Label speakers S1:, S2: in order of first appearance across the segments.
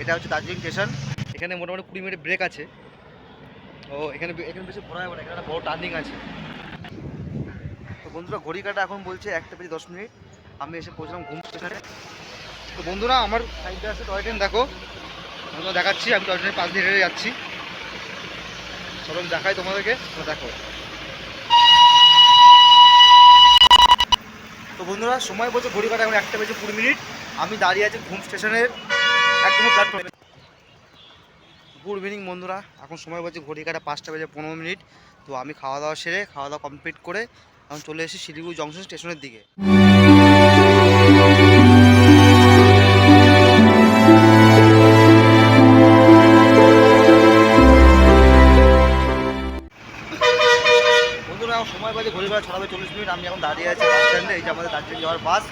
S1: এটা হচ্ছে দার্জিলিং স্টেশন। এখানে মোটামুটি 20 মিনিট ব্রেক আছে। তো এখানে বেশি ঘোরা যাবে না, এখানে একটা বড় টার্নিং আছে। তো বন্ধুরা ঘড়ি কাটা এখন বলছে 1টা বেজে 10 মিনিট। আমি এসে পৌঁছলাম ঘুম স্টেশনে। তো বন্ধুরা আমার সাইডে আছে টয় ট্রেন, দেখো আমি তো দেখাচ্ছি, আমি টয় ট্রেনের পাশ দিয়ে হেঁটে যাচ্ছি। চলো আমি দেখাই তোমাদেরকে, দেখো। তো বন্ধুরা সময় বলছে ঘড়ি কাটা এখন 1টা বেজে 20 মিনিট। আমি দাঁড়িয়ে আছি ঘুম স্টেশনের একদম প্ল্যাটফর্মে। গুড ইভিনিং বন্ধুরা, এখন সময় বলছে ঘড়ি কাটা 5টা বেজে 15 মিনিট। তো আমি খাওয়া দাওয়া কমপ্লিট করে এখন চলে এসেছি শিলিগুড়ি জংশন স্টেশনের দিকে। বন্ধুরা এখন সময় বাজে ঘড়ি কাটা 6টা বেজে 40 মিনিট। আমি এখন দাঁড়িয়ে আছি বাস স্ট্যান্ডে। এই যে আমাদের দার্জিলিং যাওয়ার বাস,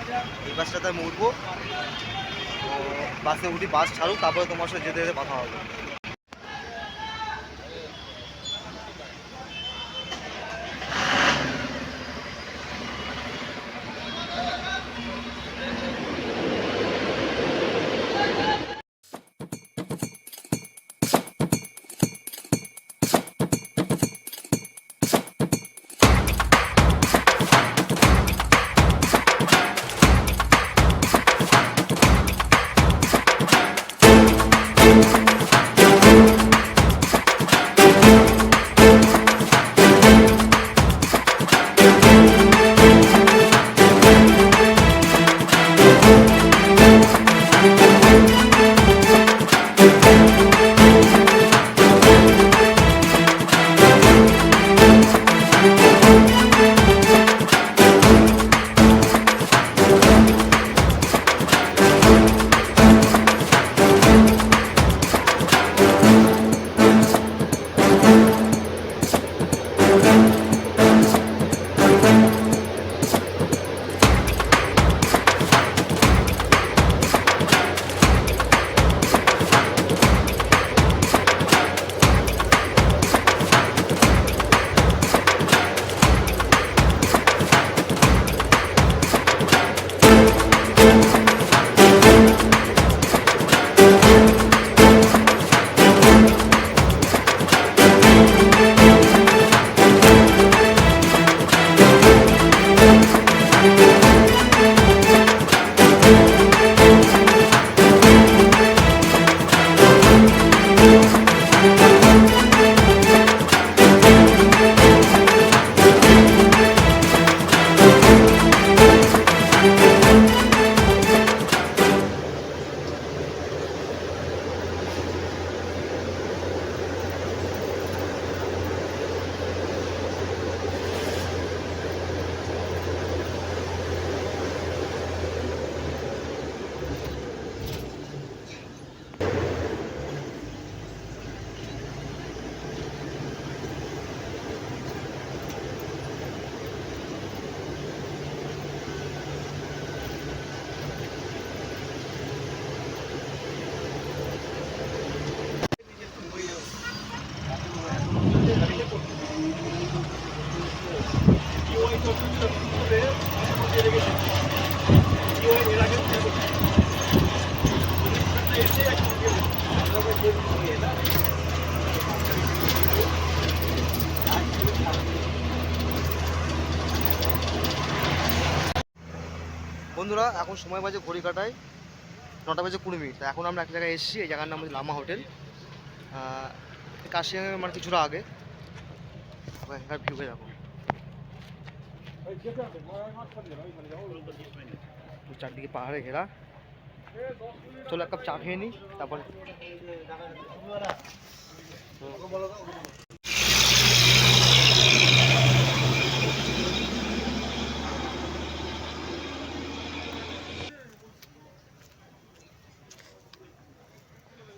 S1: এই বাসটাতে আমি উঠবো। তো বাসে উঠি, বাস ছাড়ুক, তারপরে তোমার সাথে যেতে যেতে কথা হবে। বন্ধুরা এখন সময় বাজে ঘড়ি কাটায় 9টা বেজে 20 মিনিট। এখন আমরা এক জায়গায় এসেছি, এই জায়গার নাম হচ্ছে লামা হোটেল। কাশিয়াঙের মানে কিছুটা আগে। এখানকার ভিউকে দেখো, চারদিকে পাহাড়ে ঘেরা। চলো এক কাপ চা খেয়ে নিই, তারপরে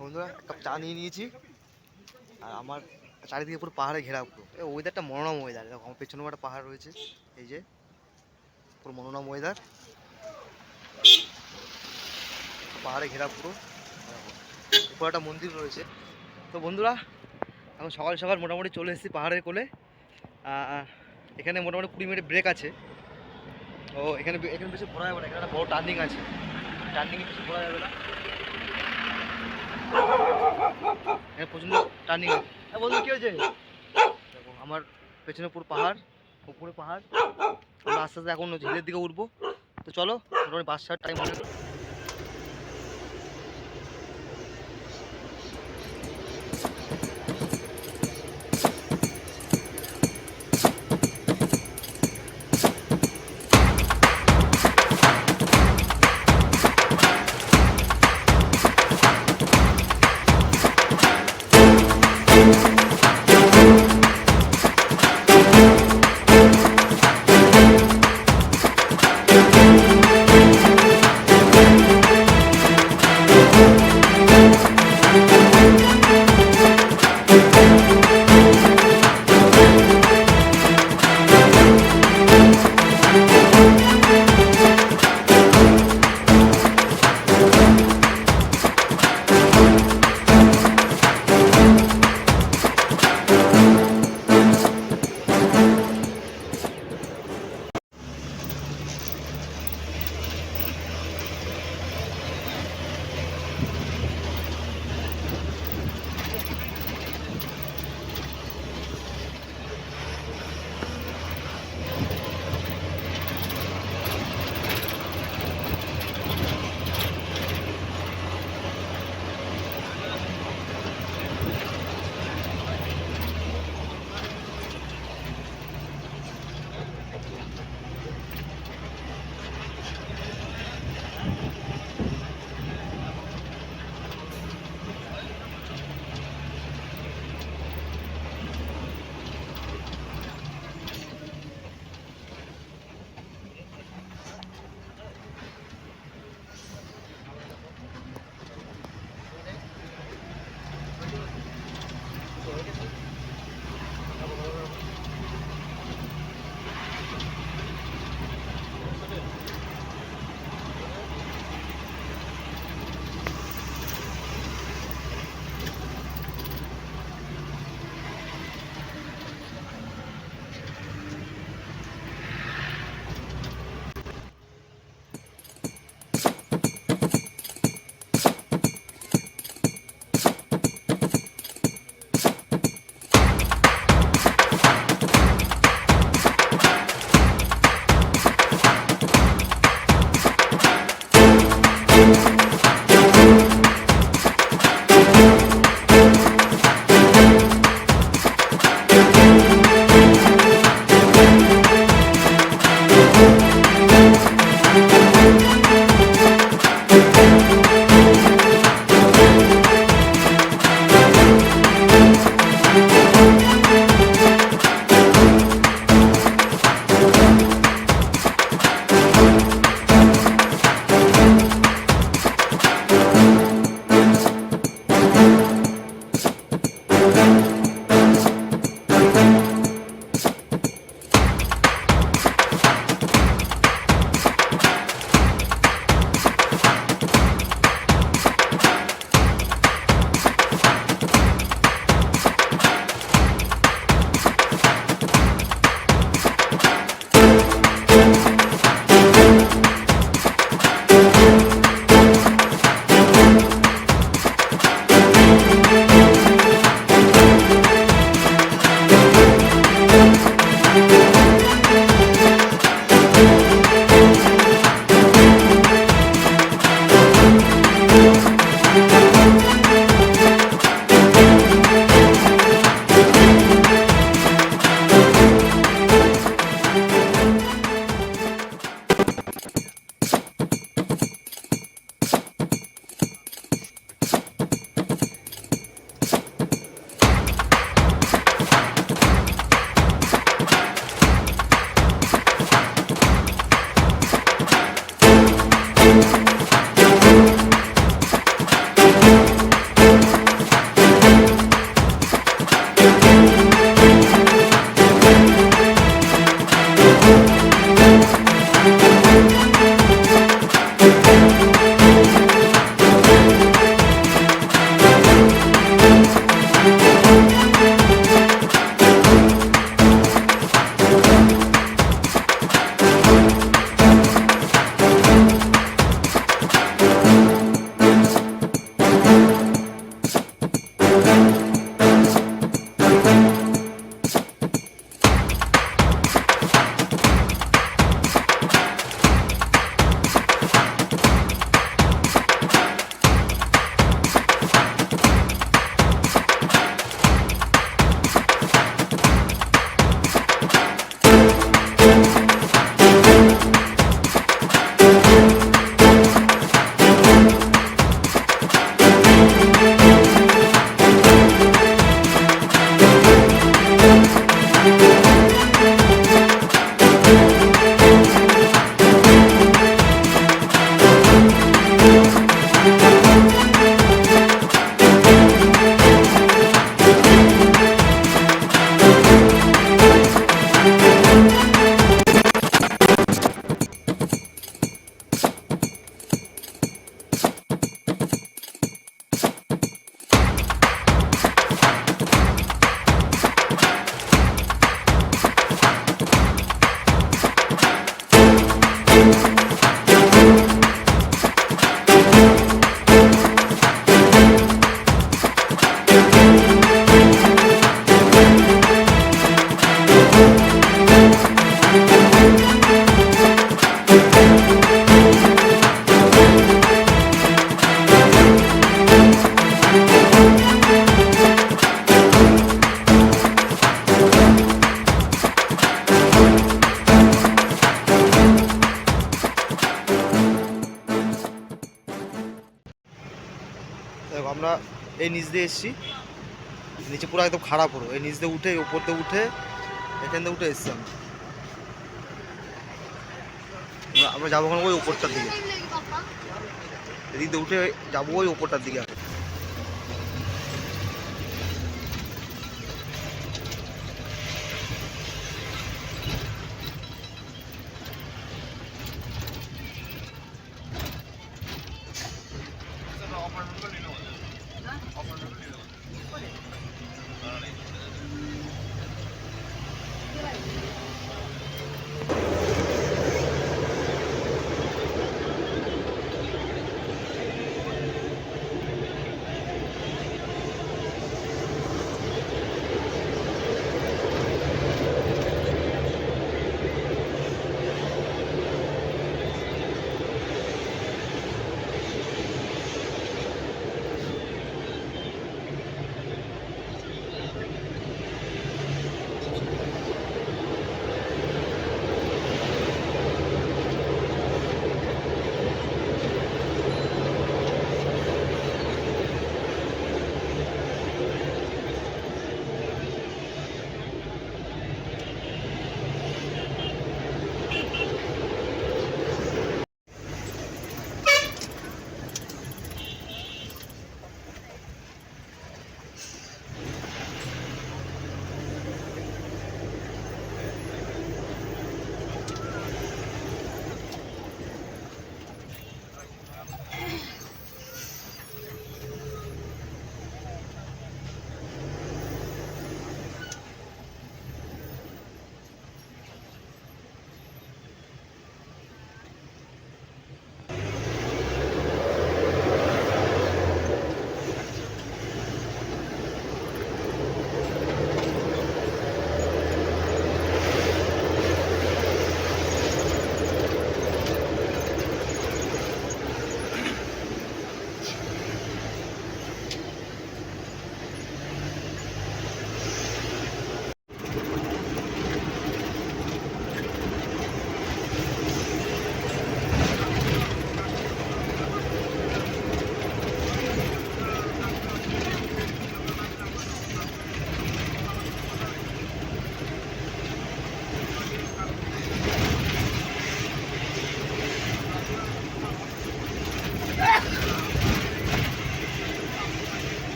S1: বন্ধুরা এক কাপ চা নিয়ে নিয়েছি। আর আমার চারিদিকে পুরো পাহাড়ে ঘেরা, পুরো ওয়েদারটা মনোরম ওয়েদার। দেখো আমার পেছনেও একটা পাহাড় রয়েছে, এই যে পুরো মনোরম ওয়েদার, পাহাড়ে ঘেরা পুরো। পুরো একটা মন্দির রয়েছে। তো বন্ধুরা এখন সকাল সকাল মোটামুটি চলে এসেছি পাহাড়ের কোলে। এখানে মোটামুটি 20 মিনিট ব্রেক আছে। তো এখানে বেশি ঘোরা যাবে না, এখানে একটা বড় টার্নিং আছে, টার্নিংয়ে বেশি ঘোরা যাবে না। এখানে প্রচণ্ড টার্নিং আছে। হ্যাঁ বন্ধু, কী হয়েছে? দেখো আমার পেছনে পুরো পাহাড়, উপরে পাহাড়। আমরা আস্তে আস্তে এখন হিলের দিকে উঠবো। তো চলো, মোটামুটি 5টার টাইম হয়ে গেল। আমরা এই নিচ দিয়ে এসেছি, নিচে পুরো একদম খারাপ পুরো, এই নিচ দিয়ে উঠে ওপর দিয়ে উঠে এখান দিয়ে উঠে এসছি আমরা যাবো ওখানে ওই ওপরটার দিকে, এদিক দিয়ে উঠে যাবো ওই ওপরটার দিকে।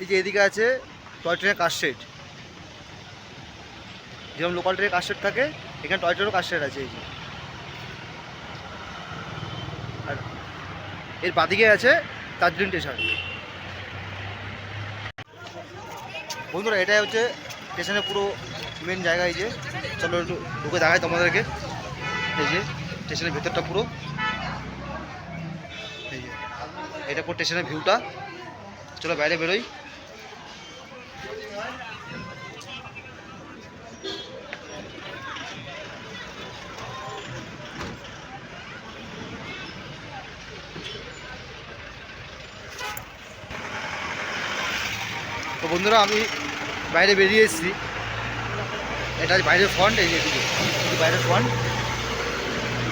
S1: এই যে এদিকে আছে টয় ট্রেনের কার শেড, যেমন লোকাল ট্রেনের কার শেড থাকে এখানে টয় ট্রেনেরও কার শেড আছে। এই যে আর এর বাদিকে আছে দার্জিলিং স্টেশন। বন্ধুরা এটাই হচ্ছে স্টেশনের পুরো মেন জায়গা। এই যে চলো একটু ঢুকে দেখাই তোমাদেরকে। এই যে স্টেশনের ভেতরটা পুরো, এই যে এটা পুরো স্টেশনের ভিউটা। চলো বাইরে বেরোই। তো বন্ধুরা আমি বাইরে বেরিয়ে এসেছি। এটা বাইরের ফ্রন্ট, এই যে এদিকে বাইরের ফ্রন্ট,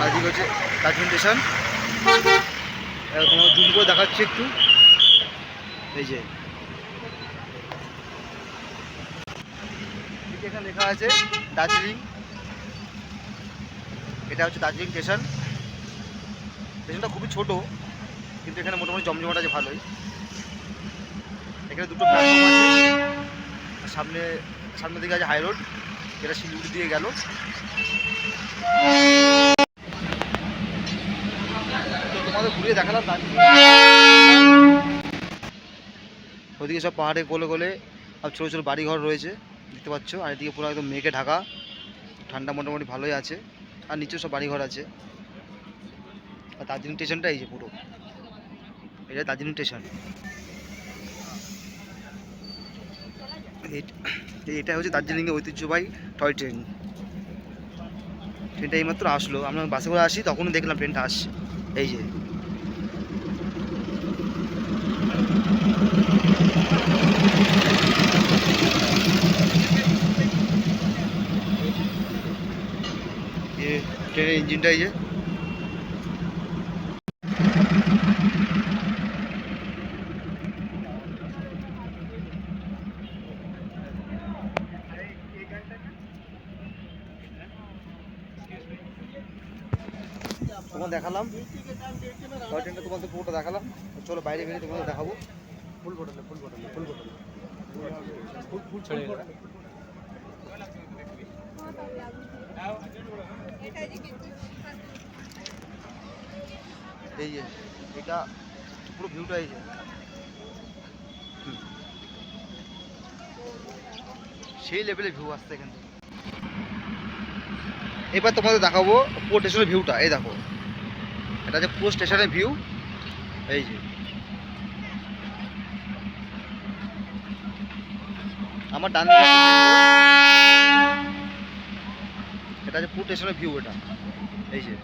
S1: আর এদিকে হচ্ছে দার্জিলিং স্টেশন। তোমাকে জুম করে দেখাচ্ছি একটু। এই যে এখানে লেখা আছে দার্জিলিং, এটা হচ্ছে দার্জিলিং স্টেশন। স্টেশনটা খুবই ছোট, কিন্তু এখানে মোটামুটি জমজমাট আছে ভালোই। এখানে দুটো প্ল্যাটফর্ম আছে, সামনের দিকে আছে হাই রোড, যেটা শিলিগুড়ি দিয়ে গেল। তো তোমাদের ঘুরিয়ে দেখালাম দার্জিলিং। ওদিকে সব পাহাড়ে কোলে কোলে সব ছোটো ছোটো বাড়িঘর রয়েছে, দেখতে পাচ্ছ। আর এদিকে পুরো একদম মেঘে ঢাকা, ঠান্ডা মোটামুটি ভালোই আছে। আর নিচেও সব বাড়িঘর আছে। আর দার্জিলিং স্টেশনটা এই যে পুরো, এটা দার্জিলিং স্টেশন। এটা হচ্ছে দার্জিলিংয়ের ঐতিহ্যবাহী টয় ট্রেন। ট্রেনটা এইমাত্র আসলো, আমরা বাসে করে আসি তখনই দেখলাম ট্রেনটা আসছে। এই যে ট্রেনের ইঞ্জিনটা, এই যে তোমার দেখালাম টয় ট্রেনটা, তোমাদের পুরোটা দেখালাম। চলো বাইরে বেরিয়ে তোমাদের দেখাবো। ফুল বোটলে ফুল বোটলে ফুল বোটলে ফুল ফুল ছেড়ে এই যে এটা পুরো ভিউটা, এই যে সেই লেভেলের ভিউ আসছে এখান থেকে। এবার তোমাদের দেখাবো পুরো স্টেশনের ভিউটা। এই দেখো, এটা যে পুরো স্টেশনের ভিউ। এই যে আমার ডান দিকে এটা যে পুরো স্টেশনের ভিউ। এটা এই যে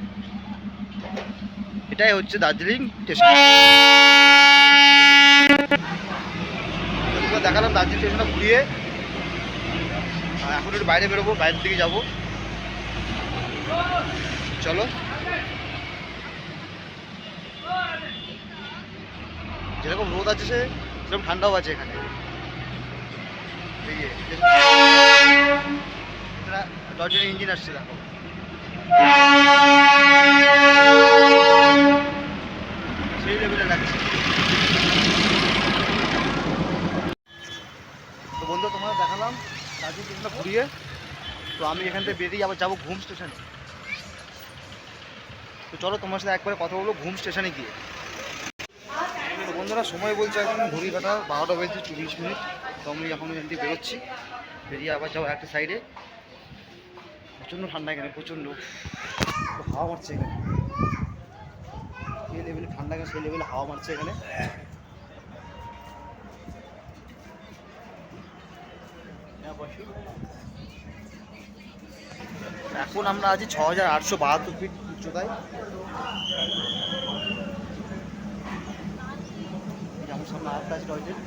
S1: এটাই হচ্ছে দার্জিলিং স্টেশন। দেখালাম দার্জিলিং স্টেশনটা ঘুরিয়ে। এখন একটু বাইরে বেরোবো, বাইরের দিকে যাবো। চলো। যেরকম রোদ আছে সেরকম ঠান্ডাও আছে এখানে। টয় ট্রেনের ইঞ্জিন আসছে, দেখো। সেই লেভেলে লাগছে। তো বন্ধু তোমার দেখালাম দার্জিলিং স্টেশনটা ঘুরিয়ে। তো আমি এখান থেকে বেরিয়ে আবার যাবো ঘুম স্টেশনে। তো চলো তোমার সাথে একবারে কথা বলবো ঘুম স্টেশনে গিয়ে। তো বন্ধুরা সময় বলছে এখন ঘড়ি কাটা 12টা বেজে 24 মিনিট। তো আমি এখন এখান থেকে বেরোচ্ছি, বেরিয়ে আবার যাবো একটা সাইডে। প্রচণ্ড ঠান্ডা এখানে, প্রচণ্ড হাওয়া মারছে এখানে। সেই লেভেলে ঠান্ডা, সেই লেভেলে হাওয়া মারছে এখানে। এখন আমরা আছি 6872 ফিট উচ্চতায়। আমার সামনে আরেকটা আছে টয় ট্রেন।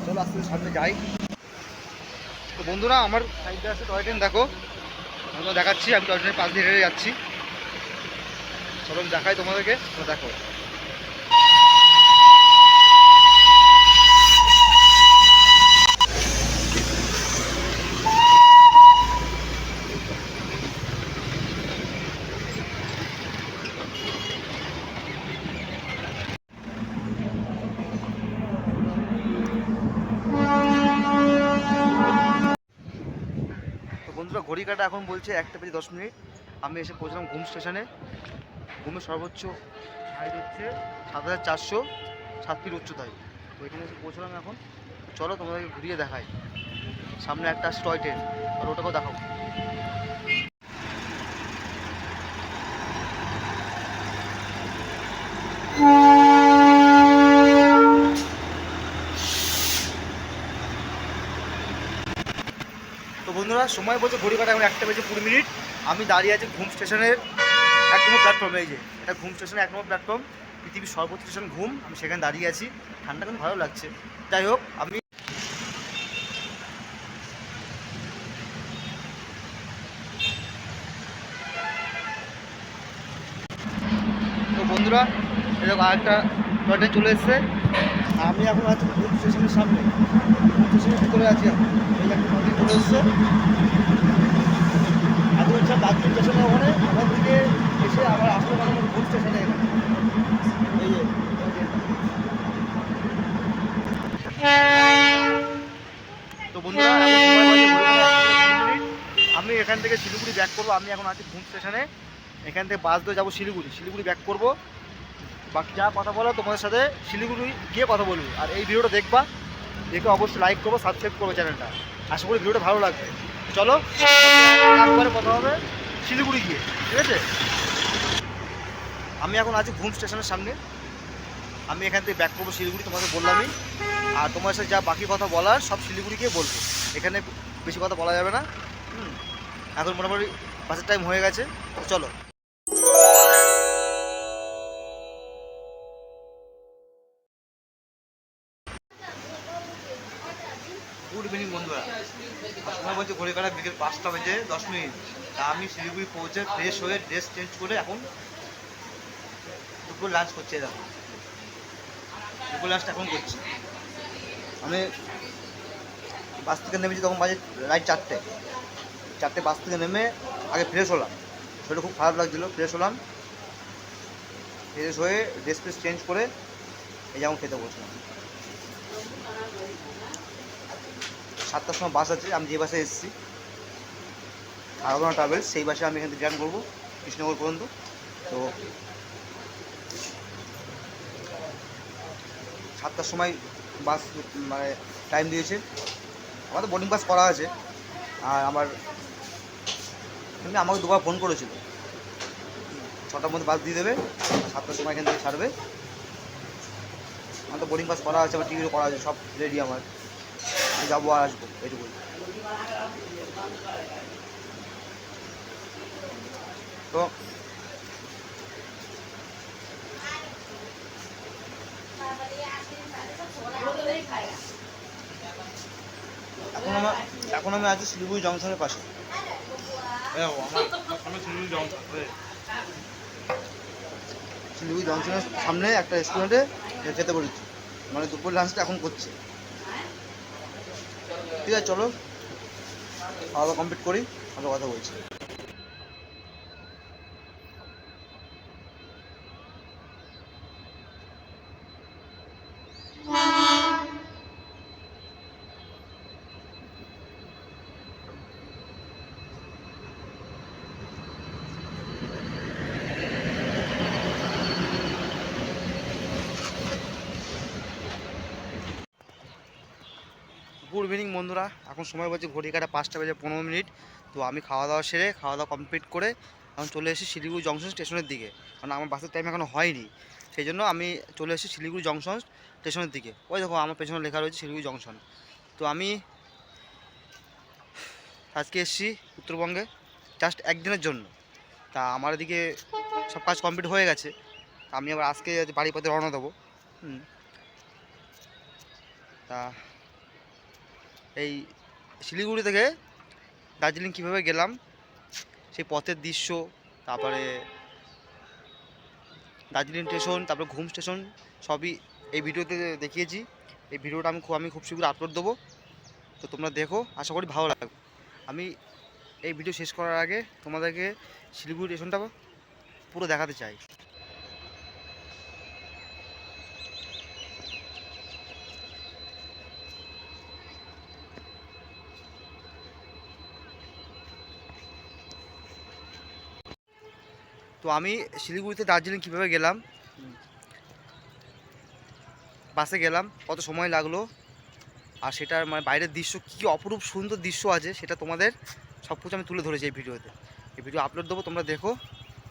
S1: চলো আস্তে সামনে যাই। তো বন্ধুরা আমার সাইডে আছে টয় ট্রেন, দেখো। আমি দেখাচ্ছি, আমি টয় ট্রেনের পাশ দিয়ে হেঁটে যাচ্ছি। চলো আমি দেখাই তোমাদেরকে, দেখো। বন্ধুরা ঘড়ি কাটা এখন বলছে 1টা বেজে 10 মিনিট। আমি এসে পৌঁছলাম ঘুম স্টেশনে। ঘুমের সর্বোচ্চ হাইট হচ্ছে 7407 ফিট উচ্চতায়। তো এখানে এসে পৌঁছলাম এখন। চলো তোমাদেরকে ঘুরিয়ে দেখাই। সামনে একটা আছে টয় ট্রেন, আর ওটাকেও দেখাবো। সময় বলছে ঘড়ি কাটা এখন 1:20 আমি দাঁড়িয়ে আছি ঘুম স্টেশনের 1 নম্বর প্ল্যাটফর্মে। এই যে এটা ঘুম স্টেশনের 1 নম্বর প্ল্যাটফর্ম, পৃথিবীর সর্বোচ্চ স্টেশন ঘুম। আমি সেখানে দাঁড়িয়ে আছি, ঠান্ডা কিন্তু ভালো লাগছে। যাই হোক, আমি তো বন্ধুরা এরকম আরেকটা টয় ট্রেন চলে এসছে। আমি এখন আছি ঘুম স্টেশনের সামনে, ঘুম স্টেশনের ভিতরে আছি। এখন এই একটা টয় ট্রেন চলে এসছে, এত ইচ্ছা দার্জিলিং স্টেশনে ওখানে ওখান থেকে এসে আবার আসতে পারবো ঘুম স্টেশনে এখানে। এই যে তো বন্ধুরা এখন সময় বাজে ঘড়ি কাটা 1:20। আমি এখান থেকে শিলিগুড়ি ব্যাক করবো। আমি এখন আছি ঘুম স্টেশনে, এখান থেকে বাস ধরে যাবো শিলিগুড়ি ব্যাক করবো। বাকি যা কথা বলো তোমাদের সাথে শিলিগুড়ি গিয়ে কথা বলবো। আর এই ভিডিওটা দেখে অবশ্যই লাইক করবো, সাবস্ক্রাইব করবো চ্যানেলটা। আশা করি ভিডিওটা ভালো লাগবে। চলো একবারে কথা হবে শিলিগুড়ি গিয়ে, ঠিক আছে? আমি এখন আছি ঘুম স্টেশনের সামনে, আমি এখান থেকে ব্যাক করবো শিলিগুড়ি, তোমাকে বললামই। আর তোমার সাথে যা বাকি কথা বলার সব শিলিগুড়ি গিয়ে বলবো, এখানে বেশি কথা বলা যাবে না। এখন মোটামুটি বাসের টাইম হয়ে গেছে, চলো। গুড ইভিনিং বন্ধুরা, সময় বলছে ঘড়ি কাটা বিকেল 5:10। তা আমি শিলিগুড়ি পৌঁছে ফ্রেশ হয়ে ড্রেস চেঞ্জ করে এখন দুপুর লাঞ্চ করছি। দেখো দুপুর লাঞ্চটা এখন করছি। আমি বাস থেকে নেমেছি তখন বাজে রাত 4টে বাস থেকে নেমে আগে ফ্রেশ হলাম, শরীরটা খুব খারাপ লাগছিলো। ফ্রেশ হলাম, ফ্রেশ হয়ে ড্রেস ফ্রেস চেঞ্জ করে এই যেমন খেতে বসলাম। 7টার সময় বাস আছে, আমি যে বাসে এসেছি আরাধনা ট্রাভেলস, সেই বাসে আমি এখান থেকে জার্নি করবো কৃষ্ণনগর পর্যন্ত। তো 7টার সময় বাস মানে টাইম দিয়েছে, আমাদের বোর্ডিং পাস করা আছে। আর আমাকে দুবার ফোন করেছিল, 6টার মধ্যে বাস দিয়ে দেবে, 7টার সময় এখান থেকে ছাড়বে। আমার তো বোর্ডিং পাস করা আছে, আমার টিকিটও করা আছে, সব রেডি আমার। যাবো আর আসবো, এইটুকুই। তো এখন আমি আছি শিলিগুড়ি জংশনের পাশে। শিলিগুড়ি জংশনের সামনে একটা রেস্টুরেন্টে খেতে বলেছি, মানে দুপুর লাঞ্চটা এখন করছে। ঠিক আছে, চলো খাওয়া দাওয়া কমপ্লিট করি, আমরা কথা বলছি। গুড ইভিনিং বন্ধুরা, এখন সময় বলছে ঘড়ি কাটা 5:15। তো আমি খাওয়া দাওয়া কমপ্লিট করে এখন চলে এসেছি শিলিগুড়ি জংশন স্টেশনের দিকে, কারণ আমার বাসের টাইম এখনও হয়নি। সেই জন্য আমি চলে এসেছি শিলিগুড়ি জংশন স্টেশনের দিকে। ওই দেখো আমার পেছনে লেখা রয়েছে শিলিগুড়ি জংশন। তো আমি আজকে এসেছি উত্তরবঙ্গে জাস্ট একদিনের জন্য। তা আমার এদিকে সব কাজ কমপ্লিট হয়ে গেছে, আমি আবার আজকে বাড়ির পথে রওনা দেবো। তা এই শিলিগুড়ি থেকে দার্জিলিং কীভাবে গেলাম, সেই পথের দৃশ্য, তারপরে দার্জিলিং স্টেশন, তারপরে ঘুম স্টেশন, সবই এই ভিডিওতে দেখিয়েছি। এই ভিডিওটা আমি খুব শীঘ্র আপলোড দেবো, তো তোমরা দেখো, আশা করি ভালো লাগবে। আমি এই ভিডিও শেষ করার আগে তোমাদেরকে শিলিগুড়ি স্টেশনটা পুরো দেখাতে চাই। তো আমি শিলিগুড়িতে দার্জিলিং কীভাবে গেলাম, বাসে গেলাম, কত সময় লাগলো, আর সেটার মানে বাইরের দৃশ্য কী অপরূপ সুন্দর দৃশ্য আছে, সেটা তোমাদের সব কিছু আমি তুলে ধরেছি এই ভিডিওতে। এই ভিডিও আপলোড দেবো, তোমরা দেখো,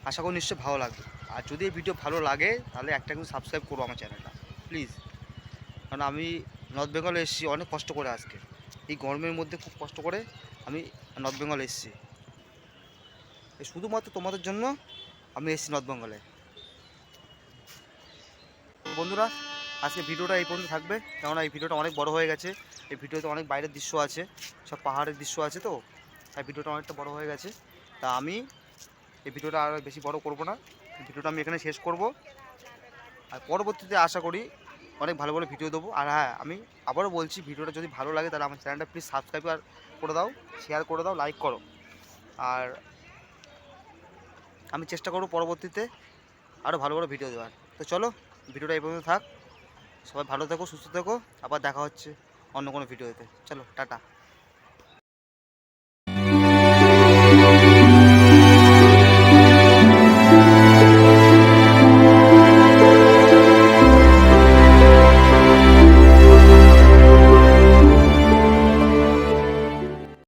S1: আশা করি নিশ্চয়ই ভালো লাগবে। আর যদি এই ভিডিও ভালো লাগে তাহলে একটা কিন্তু সাবস্ক্রাইব করো আমার চ্যানেলটা প্লিজ। কারণ আমি নর্থ বেঙ্গলে এসেছি অনেক কষ্ট করে, আজকে এই গরমের মধ্যে খুব কষ্ট করে আমি নর্থ বেঙ্গল এসেছি, এই শুধুমাত্র তোমাদের জন্য আমি এসেছি নর্থ বেঙ্গলে। বন্ধুরা আজকে ভিডিওটা এই পর্যন্ত থাকবে, কেননা এই ভিডিওটা অনেক বড় হয়ে গেছে। এই ভিডিওতে অনেক বাইরের দৃশ্য আছে, সব পাহাড়ের দৃশ্য আছে, তো তাই ভিডিওটা অনেকটা বড় হয়ে গেছে। তা আমি এই ভিডিওটা আর বেশি বড় করব না, ভিডিওটা আমি এখানে শেষ করব। আর পরবর্তীতে আশা করি অনেক ভালো ভালো ভিডিও দেবো। আর হ্যাঁ, আমি আবারও বলছি, ভিডিওটা যদি ভালো লাগে তাহলে আমার চ্যানেলটা প্লিজ সাবস্ক্রাইব করে দাও, শেয়ার করে দাও, লাইক করো। আর আমি চেষ্টা করব পরবর্তীতে আরও ভালো ভালো ভিডিও দেওয়ার। তো চলো, ভিডিওটা এই পর্যন্ত থাক। সবাই ভালো থেকো, সুস্থ থেকো, আবার দেখা হচ্ছে অন্য কোনো ভিডিওতে। চলো, টাটা।